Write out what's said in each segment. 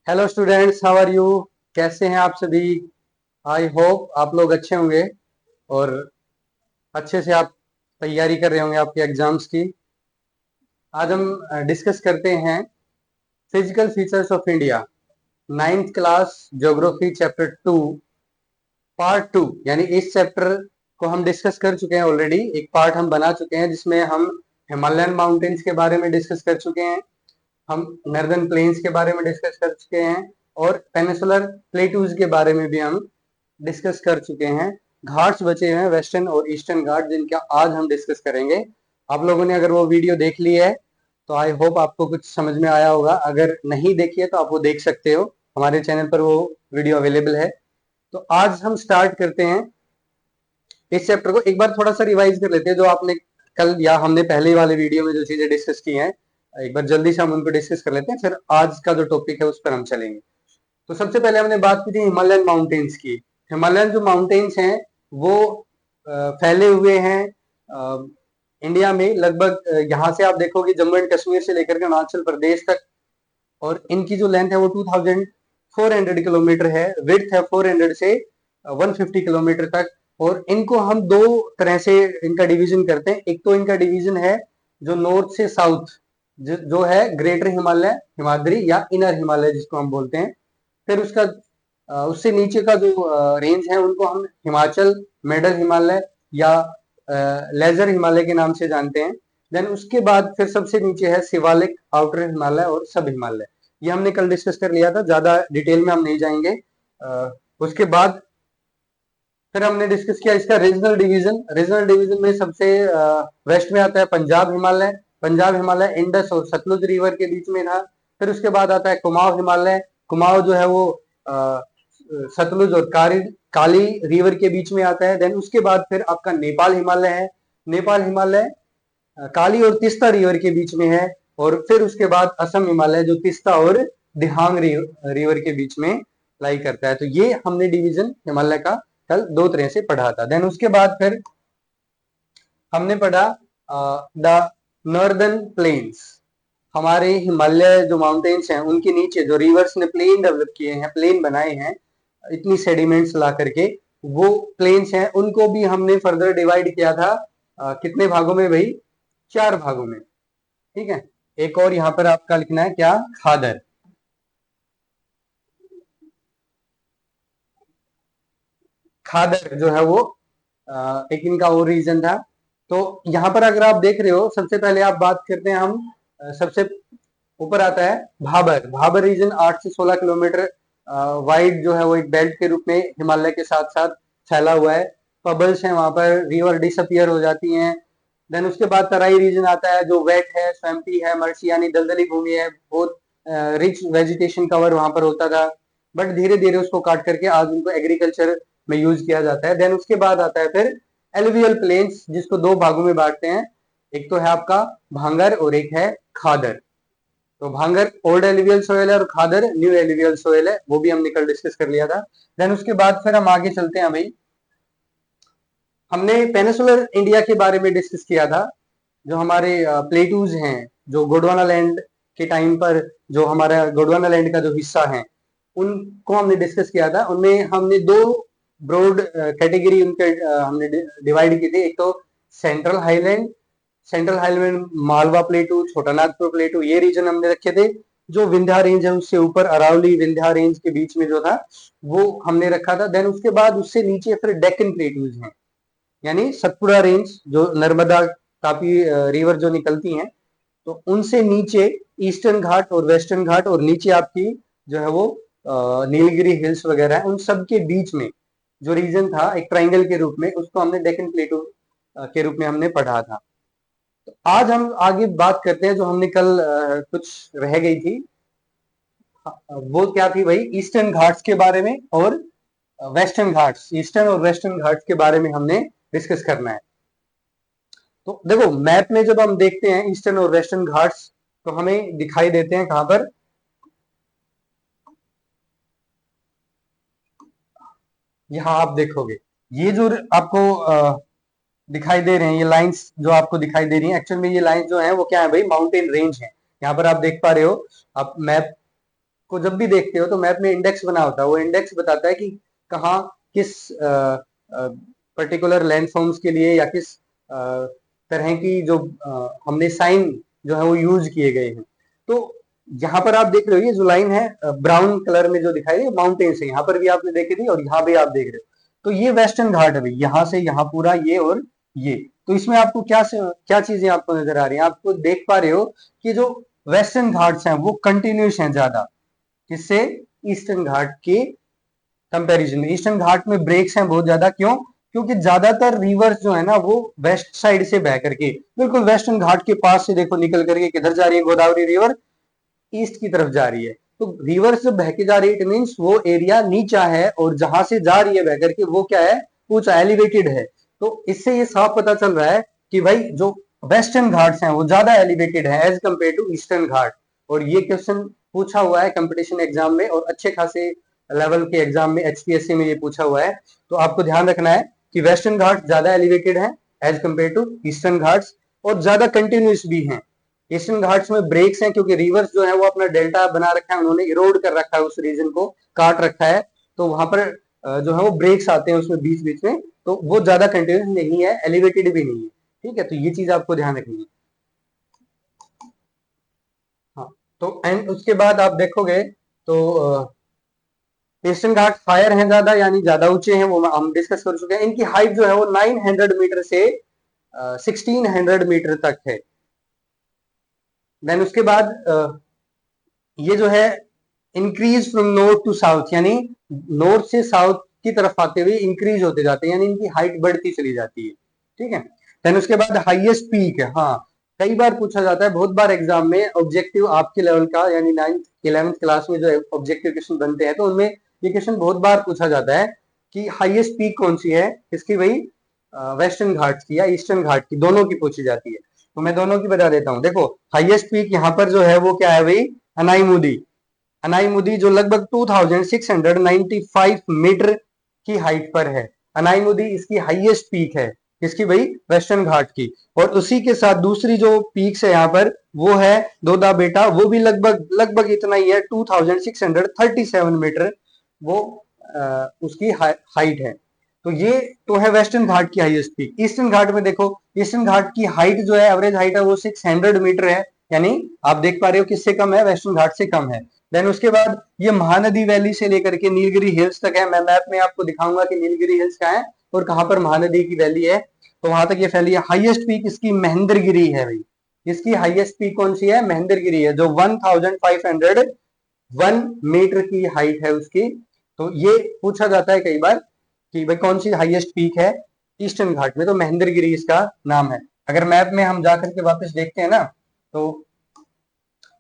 Hello students, how are you? कैसे हैं आप सभी? आई होप आप लोग अच्छे होंगे और अच्छे से आप तैयारी कर रहे होंगे आपके एग्जाम्स की। आज हम डिस्कस करते हैं physical features of India, ninth class geography chapter 2 part 2। यानी इस चैप्टर को हम डिस्कस कर चुके हैं ऑलरेडी, एक पार्ट हम बना चुके हैं जिसमें हम हिमालयन माउंटेन्स के बारे में डिस्कस कर चुके हैं, हम नॉर्दर्न प्लेन्स के बारे में डिस्कस कर चुके हैं और पेनिसुलर प्लेटूज के बारे में भी हम डिस्कस कर चुके हैं। घाट्स बचे हुए हैं, वेस्टर्न और ईस्टर्न घाट, जिनका आज हम डिस्कस करेंगे। आप लोगों ने अगर वो वीडियो देख ली है तो आई होप आपको कुछ समझ में आया होगा। अगर नहीं देखी है तो आप वो देख सकते हो, हमारे चैनल पर वो वीडियो अवेलेबल है। तो आज हम स्टार्ट करते हैं इस चैप्टर को। एक बार थोड़ा सा रिवाइज कर लेते हैं जो आपने कल या हमने पहले वाले वीडियो में जो चीजें डिस्कस की हैं, एक बार जल्दी से हम उनको डिस्कस कर लेते हैं, फिर आज का जो टॉपिक है उस पर हम चलेंगे। तो सबसे पहले हमने बात की थी हिमालयन माउंटेन्स की। हिमालयन जो माउंटेन्स हैं वो फैले हुए हैं इंडिया में लगभग, यहाँ से आप देखोगे जम्मू एंड कश्मीर से लेकर के अरुणाचल प्रदेश तक, और इनकी जो लेंथ है वो 2400 किलोमीटर है, विड्थ है 400 से 150 किलोमीटर तक। और इनको हम दो तरह से इनका डिवीजन करते हैं। एक तो इनका डिवीजन है जो नॉर्थ से साउथ, जो है ग्रेटर हिमालय, हिमाद्री या इनर हिमालय जिसको हम बोलते हैं। फिर उसका उससे नीचे का जो रेंज है उनको हम हिमाचल, मिडल हिमालय या लेजर हिमालय के नाम से जानते हैं। देन उसके बाद फिर सबसे नीचे है शिवालिक, आउटर हिमालय और सब हिमालय। ये हमने कल डिस्कस कर लिया था, ज्यादा डिटेल में हम नहीं जाएंगे। उसके बाद फिर हमने डिस्कस किया इसका रीजनल डिवीजन। रीजनल डिवीजन में सबसे वेस्ट में आता है पंजाब हिमालय। पंजाब हिमालय इंडस और सतलुज रिवर के बीच में था। फिर उसके बाद आता है कुमाऊं हिमालय। कुमाऊं जो है वो सतलुज और काली रिवर के बीच में आता है। देन उसके बाद फिर आपका नेपाल हिमालय है। नेपाल हिमालय काली और तिस्ता रिवर के बीच में है। और फिर उसके बाद असम हिमालय जो तिस्ता और दिहांग रिवर के बीच में लाई करता है। तो ये हमने डिवीजन हिमालय का कल दो तरह से पढ़ा था। देन उसके बाद फिर हमने पढ़ा द नॉर्दर्न प्लेन्स। हमारे हिमालय जो माउंटेन्स हैं उनके नीचे जो रिवर्स ने प्लेन डेवलप किए हैं, प्लेन बनाए हैं इतनी सेडिमेंट्स ला करके, वो प्लेन्स हैं उनको भी हमने फर्दर डिवाइड किया था कितने भागों में भाई? 4 भागों में। ठीक है। एक और यहाँ पर आपका लिखना है क्या? खादर। खादर जो है वो एक इनका और रीजन था। तो यहाँ पर अगर आप देख रहे हो, सबसे पहले आप बात करते हैं हम सबसे ऊपर आता है भाबर। भाबर रीजन 8 से 16 किलोमीटर वाइड जो है वो एक बेल्ट के रूप में हिमालय के साथ साथ फैला हुआ है। पबल्स हैं वहां पर, रिवर डिसअपियर हो जाती हैं। देन उसके बाद तराई रीजन आता है जो वेट है, स्वैम्पी है, मर्सी यानी दलदली भूमि है, बहुत रिच वेजिटेशन कवर वहां पर होता था। बट धीरे धीरे उसको काट करके आज उनको एग्रीकल्चर में यूज किया जाता है। देन उसके बाद आता है फिर एलुवियल प्लेन्स, जिसको दो भागों में बांटते हैं। एक तो है आपका भांगर और एक है खादर। तो भांगर ओल्ड एलुवियल सोयल है और खादर न्यू एलुवियल सोयल है, वो भी हमने कल डिस्कस कर लिया था। देन उसके बाद फिर हम आगे चलते हैं भाई। हमने पेनिसुलर इंडिया के बारे में डिस्कस किया था। जो हमारे प्लेटूज हैं, जो गोंडवाना लैंड के टाइम पर जो हमारा गोंडवाना लैंड का जो हिस्सा है उनको हमने डिस्कस किया था। उनमें हमने दो ब्रॉड कैटेगरी उनके हमने डिवाइड की थी। एक तो central highland, central highland Malwa प्लेटू, छोटा नागपुर प्लेटू, ये रीजन हमने रखे थे। जो विंध्या रेंज है उससे ऊपर अरावली विंध्या रेंज के बीच में जो था वो हमने रखा था। देन उसके बाद उससे नीचे फिर डेक्कन प्लेटूज हैं, यानी सतपुड़ा रेंज जो नर्मदा तापी रिवर जो निकलती हैं, तो उनसे नीचे ईस्टर्न घाट और वेस्टर्न घाट, और नीचे आपकी जो है वो नीलगिरी हिल्स वगैरह है। उन सब के बीच में जो रीजन था एक ट्राइंगल के रूप में, उसको हमने डेक्कन प्लेटू के रूप में हमने पढ़ा था। तो आज हम आगे बात करते हैं जो हमने कल कुछ रह गई थी, वो क्या थी भाई? ईस्टर्न घाट्स के बारे में और वेस्टर्न घाट्स, ईस्टर्न और वेस्टर्न घाट्स के बारे में हमने डिस्कस करना है। तो देखो मैप में जब हम देखते हैं ईस्टर्न और वेस्टर्न घाट्स, तो हमें दिखाई देते हैं कहां पर? यहां आप देखोगे ये जो आपको दिखाई दे रहे हैं, ये लाइंस जो आपको दिखाई दे रही हैं, एक्चुअल में ये लाइंस जो है वो क्या है भाई? माउंटेन रेंज है। यहाँ पर आप देख पा रहे हो, आप मैप को जब भी देखते हो तो मैप में इंडेक्स बना होता है, वो इंडेक्स बताता है कि कहाँ किस पर्टिकुलर लैंडफॉर्म्स के लिए या किस तरह की जो हमने साइन जो है वो यूज किए गए हैं। तो यहाँ पर आप देख रहे हो ये जो लाइन है ब्राउन कलर में जो दिखाई दे माउंटेन्स है, यहाँ पर भी आपने देखी थी और यहाँ भी आप देख रहे हो। तो ये वेस्टर्न घाट है भाई, यहाँ से यहाँ पूरा ये और ये। तो इसमें आपको क्या चीजें आपको नजर आ रही हैं, आपको देख पा रहे हो कि जो वेस्टर्न घाट्स हैं वो कंटिन्यूस हैं ज्यादा, किससे, ईस्टर्न घाट के कंपैरिजन में। ईस्टर्न घाट में ब्रेक्स हैं बहुत ज्यादा, क्यों, क्योंकि ज्यादातर रिवर्स जो है ना वो वेस्ट साइड से बह करके बिल्कुल वेस्टर्न घाट के पास से देखो निकल करके किधर जा रही है, गोदावरी रिवर ईस्ट की तरफ जा रही है। तो रिवर से बह के जा रही है, इट मीन्स वो एरिया नीचा है, और जहां से जा रही है बह करके वो क्या है, ऊंचा एलिवेटेड है। तो इससे ये साफ पता चल रहा है कि भाई जो वेस्टर्न घाट्स हैं वो ज्यादा एलिवेटेड है एज कंपेयर टू ईस्टर्न घाट। और ये क्वेश्चन पूछा हुआ है कंपटीशन एग्जाम में, और अच्छे खासे लेवल के एग्जाम में एचपीएससी में ये पूछा हुआ है। तो आपको ध्यान रखना है कि वेस्टर्न घाट ज्यादा एलिवेटेड है as compare to eastern Ghats, और ज्यादा कंटिन्यूस भी हैं। ईस्टर्न घाट्स में ब्रेक्स हैं क्योंकि रिवर्स जो है वो अपना डेल्टा बना रखा है, उन्होंने इरोड कर रखा है, उस रीजन को काट रखा है। तो वहां पर जो है वो ब्रेक्स आते हैं उसमें बीच बीच में, तो वो ज्यादा कंटिन्यूस नहीं है, एलिवेटेड भी नहीं है। ठीक है, तो ये चीज आपको ध्यान रखनी है। हाँ, तो एंड उसके बाद आप देखोगे तो ईस्टर्न घाट फायर हैं ज्यादा, यानी ज्यादा ऊंचे हैं, वो हम डिस्कस कर चुके हैं। इनकी हाइट जो है वो 900 मीटर से 1600 मीटर तक है। देन उसके बाद ये जो है increase from north to south, यानी नॉर्थ से साउथ की तरफ आते हुए इंक्रीज होते जाते हैं, यानी इनकी हाइट बढ़ती चली जाती है। ठीक है, देन उसके बाद हाईएस्ट पीक है। हाँ, कई बार पूछा जाता है, बहुत बार एग्जाम में ऑब्जेक्टिव आपके लेवल का, यानी 9th 11th क्लास में जो ऑब्जेक्टिव क्वेश्चन बनते हैं तो उनमें ये क्वेश्चन बहुत बार पूछा जाता है कि हाईएस्ट पीक कौन सी है, इसकी वही वेस्टर्न घाट की या ईस्टर्न घाट की, दोनों की पूछी जाती है। तो मैं दोनों की बता देता हूँ। देखो, हाईएस्ट पीक यहाँ पर जो है वो क्या है भाई, अनाईमुदी। अनाईमुदी जो लगभग 2695 मीटर की हाइट पर है। अनाईमुदी इसकी हाईएस्ट पीक है, किसकी भाई, वेस्टर्न घाट की। और उसी के साथ दूसरी जो पीक्स है यहाँ पर वो है दोदा बेटा, वो भी लगभग लगभग इतना ही है, 2637 मीटर वो उसकी हाइट है। तो ये तो है वेस्टर्न घाट की हाईएस्ट पीक। ईस्टर्न घाट में देखो, ईस्टर्न घाट की हाइट जो है, एवरेज हाइट है वो 600 मीटर है, यानी आप देख पा रहे हो किससे कम है, वेस्टर्न घाट से कम है। देन उसके बाद ये महानदी वैली से लेकर के नीलगिरी हिल्स तक है। मैं मैप में आपको दिखाऊंगा कि नीलगिरी हिल्स कहाँ है और कहाँ पर महानदी की वैली है, तो वहां तक ये फैली है। हाईएस्ट पीक इसकी महेंद्रगिरी है भाई, इसकी हाईएस्ट पीक कौन सी है, महेंद्रगिरी है, जो 1501 मीटर की हाइट है उसकी। तो ये पूछा जाता है कई बार कि भाई कौन सी हाईएस्ट पीक है ईस्टर्न घाट में, तो महेंद्रगिरी इसका नाम है। अगर मैप में हम जाकर के वापस देखते हैं ना, तो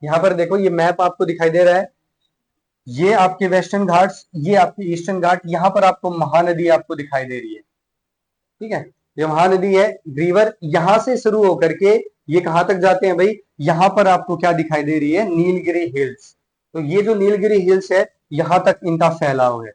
यहाँ पर देखो ये मैप आपको दिखाई दे रहा है, ये आपके वेस्टर्न घाट्स, ये आपकी ईस्टर्न घाट, यहाँ पर आपको महानदी आपको दिखाई दे रही है। ठीक है, ये महानदी है, रिवर यहाँ से शुरू होकर के ये कहाँ तक जाते हैं भाई, यहाँ पर आपको क्या दिखाई दे रही है, नीलगिरी हिल्स। तो ये जो नीलगिरी हिल्स है यहाँ तक इनका फैलाव है,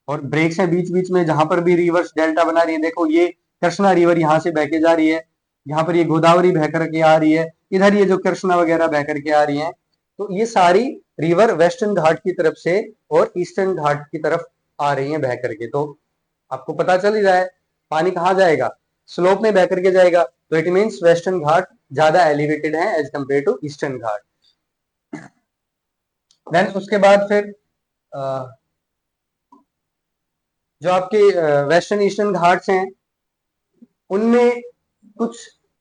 और ब्रेक्स हैं बीच बीच में जहां पर भी रिवर्स डेल्टा बना रही है। देखो ये कृष्णा रिवर यहाँ से बह के जा रही है, यहाँ पर ये गोदावरी बह करके आ रही है, इधर ये जो कृष्णा वगैरह बह करके आ रही है। तो ये सारी रिवर वेस्टर्न घाट की तरफ से और ईस्टर्न घाट की तरफ आ रही है बह करके। तो आपको पता चल ही रहा है पानी कहाँ जाएगा, स्लोप में बह करके जाएगा। तो इट मीन्स वेस्टर्न घाट ज्यादा एलिवेटेड है as compare to eastern ghat. Then उसके बाद फिर जो आपके वेस्टर्न ईस्टर्न घाट्स हैं उनमें कुछ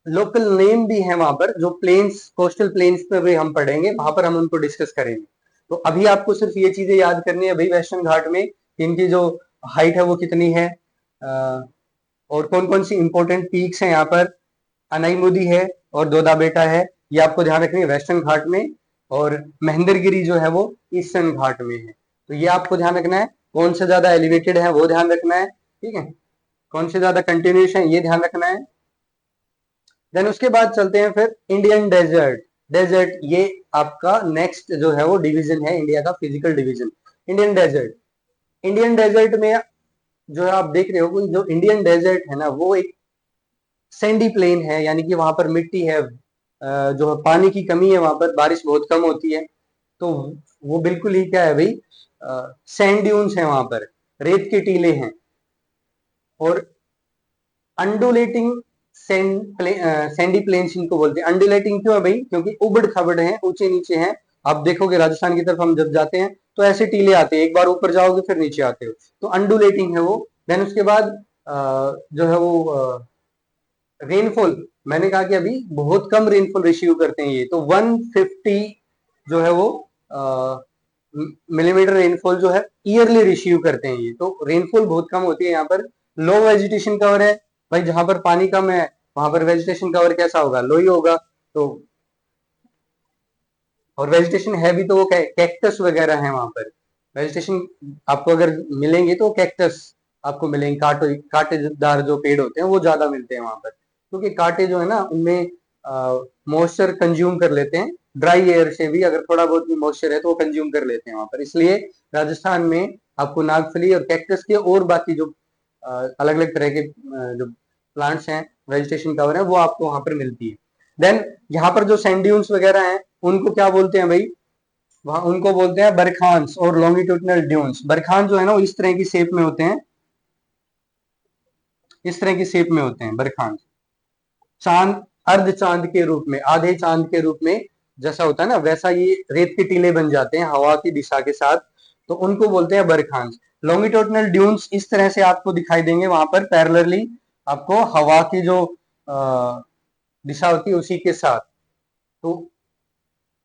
लोकल नेम भी हैं वहां पर, जो प्लेन्स, कोस्टल प्लेन्स पे भी हम पढ़ेंगे, वहां पर हम उनको डिस्कस करेंगे। तो अभी आपको सिर्फ ये चीजें याद करनी है भाई, वेस्टर्न घाट में इनकी जो हाइट है वो कितनी है, और कौन कौन सी इंपॉर्टेंट पीक्स हैं यहाँ पर, अनाईमुदी है और दोदा बेटा है, ये आपको ध्यान रखनी है वेस्टर्न घाट में। और महेंद्रगिरी जो है वो ईस्टर्न घाट में है। तो ये आपको ध्यान रखना है, कौन से ज्यादा एलिवेटेड है वो ध्यान रखना है। ठीक है, कौन से ज्यादा कंटिन्यूस है ये ध्यान रखना है। देन उसके बाद चलते हैं फिर इंडियन डेजर्ट। डेजर्ट ये आपका नेक्स्ट जो है वो डिवीजन है इंडिया का, physical division, Indian desert. Indian desert में जो है आप देख रहे हो, जो इंडियन डेजर्ट है ना वो एक सैंडी प्लेन है, यानी कि वहां पर मिट्टी है, जो पानी की कमी है, वहां पर बारिश बहुत कम होती है। तो वो बिल्कुल ही क्या है भाई, सैंड ड्यून्स है, वहां पर रेत के टीले हैं। और अंडुलेटिंग सैंडी प्लेन्स इनको बोलते हैं। अंडुलेटिंग क्यों है भाई, क्योंकि उबड़ खाबड़ है, ऊंचे नीचे हैं। आप देखोगे राजस्थान की तरफ हम जब जाते हैं तो ऐसे टीले आते हैं, एक बार ऊपर जाओगे फिर नीचे आते हो, तो अंडुलेटिंग है वो। देन उसके बाद जो है वो रेनफॉल, मैंने कहा कि अभी बहुत कम रेनफॉल रिसीव करते हैं ये, तो 150 जो है वो मिलीमीटर रेनफॉल जो है ईयरली रिसीव करते हैं ये, तो रेनफॉल बहुत कम होती है यहाँ पर। लो वेजिटेशन कवर है भाई, जहां पर पानी कम है वहां पर वेजिटेशन कवर कैसा होगा, लो ही होगा। तो और वेजिटेशन है भी तो वो कैक्टस वगैरह है वहां पर। वेजिटेशन आपको अगर मिलेंगे तो कैक्टस आपको मिलेंगे, कांटेदार जो पेड़ होते हैं वो ज्यादा मिलते हैं वहां पर, क्योंकि कांटे जो है ना उनमें मॉइस्चर कंज्यूम कर लेते हैं, ड्राई एयर से भी अगर थोड़ा बहुत भी मॉइस्चर है तो वो कंज्यूम कर लेते हैं वहां पर। इसलिए राजस्थान में आपको नागफली और कैक्टस के और बाकी जो अलग अलग तरह के जो प्लांट्स हैं, वेजिटेशन कवर है, वो आपको वहां पर मिलती है। देन यहाँ पर जो सैंड ड्यून्स वगैरह हैं उनको क्या बोलते हैं भाई, वहां उनको बोलते हैं बरखांस और लॉन्गिट्यूडनल ड्यून्स। बरखान जो है ना वो इस तरह की शेप में होते हैं, इस तरह की शेप में होते हैं बरखान, चांद, अर्ध चांद के रूप में, आधे चांद के रूप में जैसा होता है ना वैसा ये रेत के टीले बन जाते हैं हवा की दिशा के साथ, तो उनको बोलते हैं बरखांस। लॉन्गिट्यूडनल ड्यून्स इस तरह से आपको दिखाई देंगे वहां पर पैरेलली, आपको हवा की जो दिशा होती है उसी के साथ। तो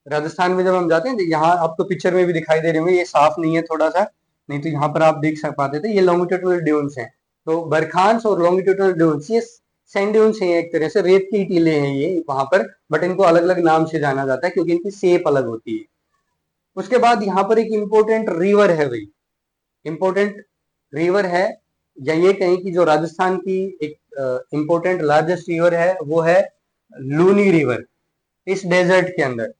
राजस्थान में जब हम जाते हैं, यहाँ आपको पिक्चर में भी दिखाई दे रहे होंगे, ये साफ नहीं है थोड़ा सा, नहीं तो यहाँ पर आप देख सक पाते थे, ये लॉन्गिट्यूडनल ड्यून्स हैं। तो बरखांस और लॉन्गिट्यूडनल ड्यून्स ये सैंड ड्यून्स हैं, एक तरह से रेत के टीले हैं ये वहां पर, बट इनको अलग अलग नाम से जाना जाता है क्योंकि इनकी शेप अलग होती है। उसके बाद यहाँ पर एक इंपॉर्टेंट रिवर है भाई, इंपॉर्टेंट रिवर है, या ये कहें कि जो राजस्थान की एक इंपॉर्टेंट लार्जेस्ट रिवर है वो है लूनी रिवर। इस डेजर्ट के अंदर,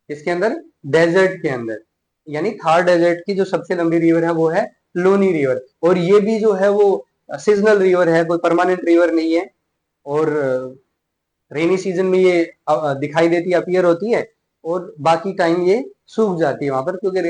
इसके अंदर डेजर्ट के अंदर, यानी थार डेजर्ट की जो सबसे लंबी रिवर है वो है लोनी रिवर। और ये भी जो है वो सीजनल रिवर है, कोई परमानेंट रिवर नहीं है। और रेनी सीजन में ये दिखाई देती है, अपीयर होती है, और बाकी टाइम ये सूख जाती है वहां पर, क्योंकि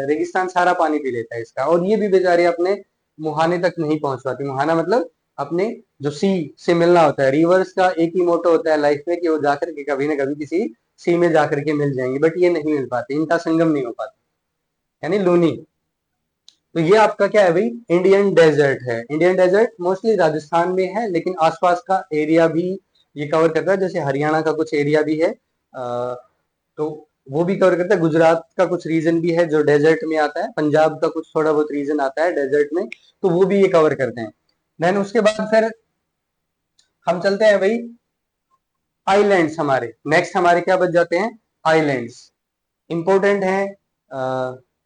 रेगिस्तान सारा पानी पी लेता है इसका। और ये भी बेचारे अपने मुहाने तक नहीं पहुंच पाती, मुहाना मतलब अपने जो सी से मिलना होता है। रिवर्स का एक ही मोटो होता है लाइफ में कि वो जाकर के कभी ना कभी किसी सी में जाकर के मिल जाएंगे, बट ये नहीं मिल पाते, इनका संगम नहीं हो पाता, यानी लूनी। तो ये आपका क्या है भाई, इंडियन डेजर्ट है। इंडियन डेजर्ट मोस्टली राजस्थान में है, लेकिन आसपास का एरिया भी ये कवर करता है, जैसे हरियाणा का कुछ एरिया भी है, तो वो भी कवर करता है। गुजरात का कुछ रीजन भी है जो डेजर्ट में आता है, पंजाब का कुछ थोड़ा बहुत रीजन आता है डेजर्ट में, तो वो भी ये कवर करते हैं। देन उसके बाद फिर हम चलते हैं भाई आइलैंड्स। हमारे नेक्स्ट हमारे क्या बच जाते हैं, आइलैंड्स। इंपॉर्टेंट है,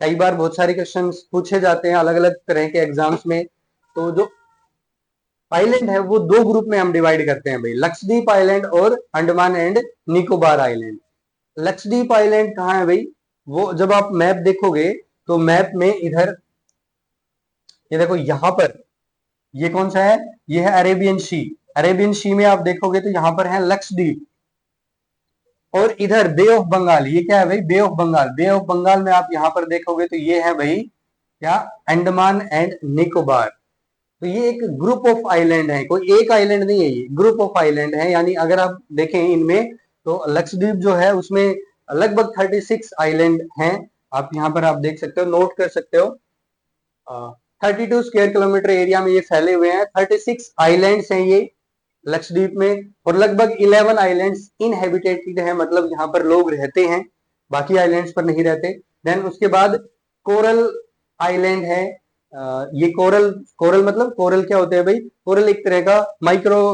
कई बार बहुत सारे क्वेश्चंस पूछे जाते हैं अलग अलग तरह के एग्जाम्स में। तो जो आइलैंड है वो दो ग्रुप में हम डिवाइड करते हैं भाई, लक्षद्वीप आइलैंड और Andaman and Nicobar island. Lakshadweep island कहाँ है भाई, वो जब आप मैप देखोगे तो मैप में इधर ये देखो, यहाँ पर ये कौन सा है, ये है अरेबियन सी। अरेबियन सी में आप देखोगे तो यहाँ पर है लक्षद्वीप, और इधर बे ऑफ बंगाल, ये क्या है भाई, bay of Bengal. Bay of Bengal में आप यहाँ पर देखोगे तो ये है भाई क्या, अंडमान एंड निकोबार। तो ये एक ग्रुप ऑफ आइलैंड है, कोई एक आइलैंड नहीं है, ये ग्रुप ऑफ आइलैंड है। यानी अगर आप देखें इनमें तो लक्षद्वीप जो है उसमें लगभग 36 आइलैंड हैं। आप यहाँ पर आप देख सकते हो, नोट कर सकते हो, 32 स्क्वायर किलोमीटर एरिया में ये फैले हुए हैं। 36 आइलैंड्स हैं ये लक्षद्वीप में, और लगभग 11 आइलैंड्स इनहेबिटेटेड है, मतलब यहाँ पर लोग रहते हैं, बाकी आइलैंड्स पर नहीं रहते। देन उसके बाद कोरल आइलैंड है। ये कोरल, कोरल मतलब कोरल क्या होते हैं भाई, कोरल एक तरह का माइक्रो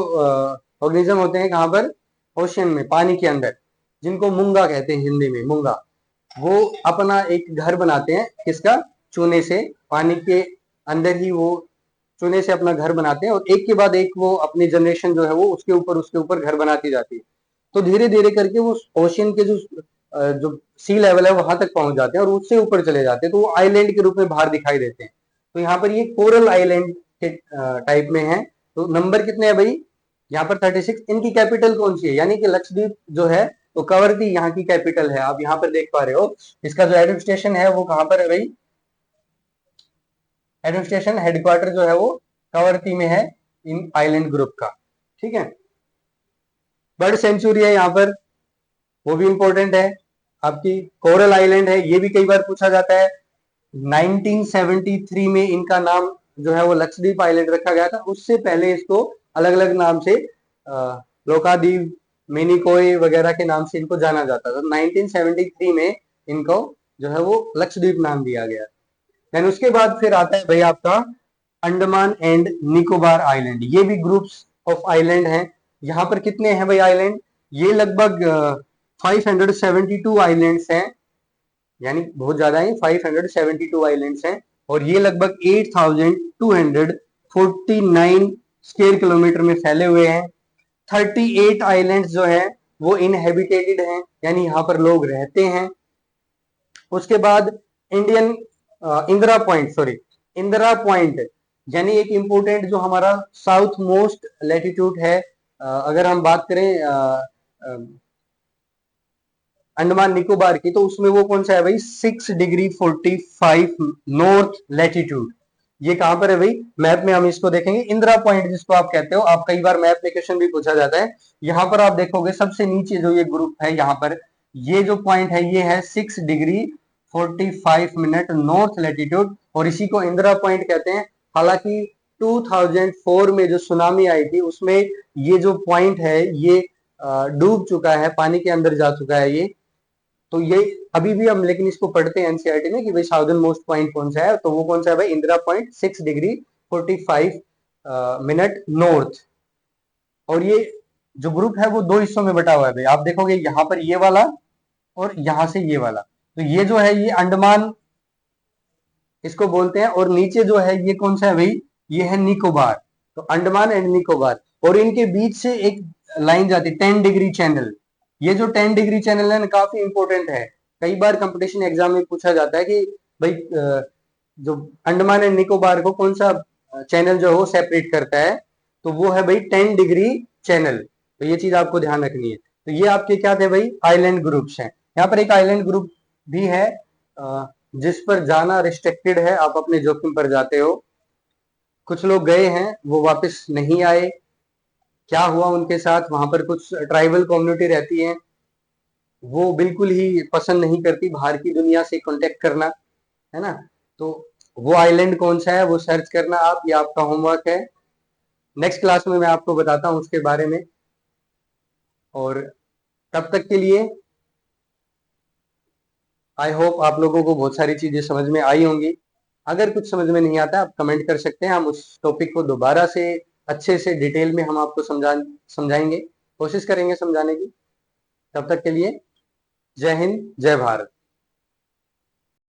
ऑर्गेनिज्म होते हैं, कहाँ पर, ओशियन में, पानी के अंदर, जिनको मूंगा कहते हैं हिंदी में, मूंगा। वो अपना एक घर बनाते हैं, किसका, चूने से, पानी के अंदर ही वो चूने से अपना घर बनाते हैं, और एक के बाद एक वो अपनी जनरेशन जो है वो उसके ऊपर घर बनाती जाती है। तो धीरे धीरे करके वो ओशियन के जो सी लेवल है वहां तक पहुंच जाते हैं और उससे ऊपर चले जाते हैं, तो वो आइलैंड के रूप में बाहर दिखाई देते हैं। तो यहाँ पर ये कोरल आइलैंड के टाइप में है। तो नंबर कितने हैं भाई, यहाँ पर 36। इनकी कैपिटल कौन सी है, यानी कि लक्षद्वीप जो है तो कवरती यहाँ की कैपिटल है, आप यहाँ पर देख पा रहे हो। इसका जो एडमिनिस्ट्रेशन है वो कहाँ पर है भाई, एडमिनिस्ट्रेशन हेडक्वार्टर जो है वो कवरती में है, इन आइलैंड ग्रुप का। ठीक है, बर्ड सेंचुरी है यहाँ पर, वो भी इंपॉर्टेंट है। आपकी कोरल आइलैंड है, ये भी कई बार पूछा जाता है। 1973 में इनका नाम जो है वो लक्षद्वीप आइलैंड रखा गया था, उससे पहले इसको अलग अलग नाम से लोकाद्वीप, मिनिकोय वगैरह के नाम से इनको जाना जाता था। 1973 में इनको जो है वो लक्षद्वीप नाम दिया गया। देन उसके बाद फिर आता है भाई आपका अंडमान एंड निकोबार आइलैंड, ये भी ग्रुप्स ऑफ आइलैंड हैं। यहाँ पर कितने हैं भाई आइलैंड, ये लगभग 572 आइलैंड्स हैं, यानी बहुत ज्यादा है, 572 आइलैंड्स हैं। और ये लगभग 8249 स्क्वायर किलोमीटर में फैले हुए हैं। 38 आइलैंड्स जो हैं वो इनहेबिटेटेड हैं, यानी यहाँ पर लोग रहते हैं। उसके बाद इंडियन इंदिरा पॉइंट, यानी एक इंपोर्टेंट जो हमारा साउथ मोस्ट लैटिट्यूड है, अगर हम बात करें अंडमान निकोबार की, तो उसमें वो कौन सा है भाई, 6 डिग्री 45 नॉर्थ लैटिट्यूड। ये कहां पर है भाई, मैप में हम इसको देखेंगे, इंदिरा पॉइंट जिसको आप कहते हो, आप कई बार मैप में क्वेश्चन भी पूछा जाता है। यहाँ पर आप देखोगे सबसे नीचे जो ये ग्रुप है, यहाँ पर ये जो पॉइंट है ये है 6 डिग्री 45 मिनट नॉर्थ लैटिट्यूड, और इसी को इंदिरा पॉइंट कहते हैं। हालांकि 2004 में जो सुनामी आई थी उसमें ये जो पॉइंट है ये डूब चुका है, पानी के अंदर जा चुका है ये। तो ये अभी भी हम लेकिन इसको पढ़ते हैं एनसीईआरटी में कि भाई साउदर्न मोस्ट पॉइंट कौन सा है, तो वो कौन सा है भाई, Indira point 6 degree 45 minute north. और ये जो ग्रुप है वो दो हिस्सों में बटा हुआ है भाई, आप देखोगे यहाँ पर ये वाला और यहाँ से ये वाला, तो ये जो है ये अंडमान इसको बोलते हैं, और नीचे जो है ये कौन सा है भाई, ये है निकोबार। तो अंडमान एंड निकोबार, और इनके बीच से एक लाइन जाती है 10 डिग्री चैनल। ये जो 10 डिग्री चैनल है ना काफी इंपॉर्टेंट है, कई बार कंपटीशन एग्जाम में पूछा जाता है कि भाई जो अंडमान एंड निकोबार को कौन सा चैनल जो है वो सेपरेट करता है, तो वो है भाई 10 डिग्री चैनल। तो ये चीज आपको ध्यान रखनी है। तो ये आपके क्या थे भाई, आइलैंड ग्रुप्स हैं। यहाँ पर एक आइलैंड ग्रुप भी है जिस पर जाना रिस्ट्रिक्टेड है, आप अपने जोखिम पर जाते हो। कुछ लोग गए हैं वो वापस नहीं आए, क्या हुआ उनके साथ, वहां पर कुछ ट्राइबल कम्युनिटी रहती है, वो बिल्कुल ही पसंद नहीं करती बाहर की दुनिया से कांटेक्ट करना, है ना। तो वो आइलैंड कौन सा है वो सर्च करना आप, ये आपका होमवर्क है। नेक्स्ट क्लास में मैं आपको बताता हूँ उसके बारे में। और तब तक के लिए आई होप आप लोगों को बहुत सारी चीजें समझ में आई होंगी। अगर कुछ समझ में नहीं आता आप कमेंट कर सकते हैं, हम उस टॉपिक को दोबारा से अच्छे से डिटेल में हम आपको समझाएंगे, कोशिश करेंगे समझाने की। तब तक के लिए जय हिंद, जय भारत।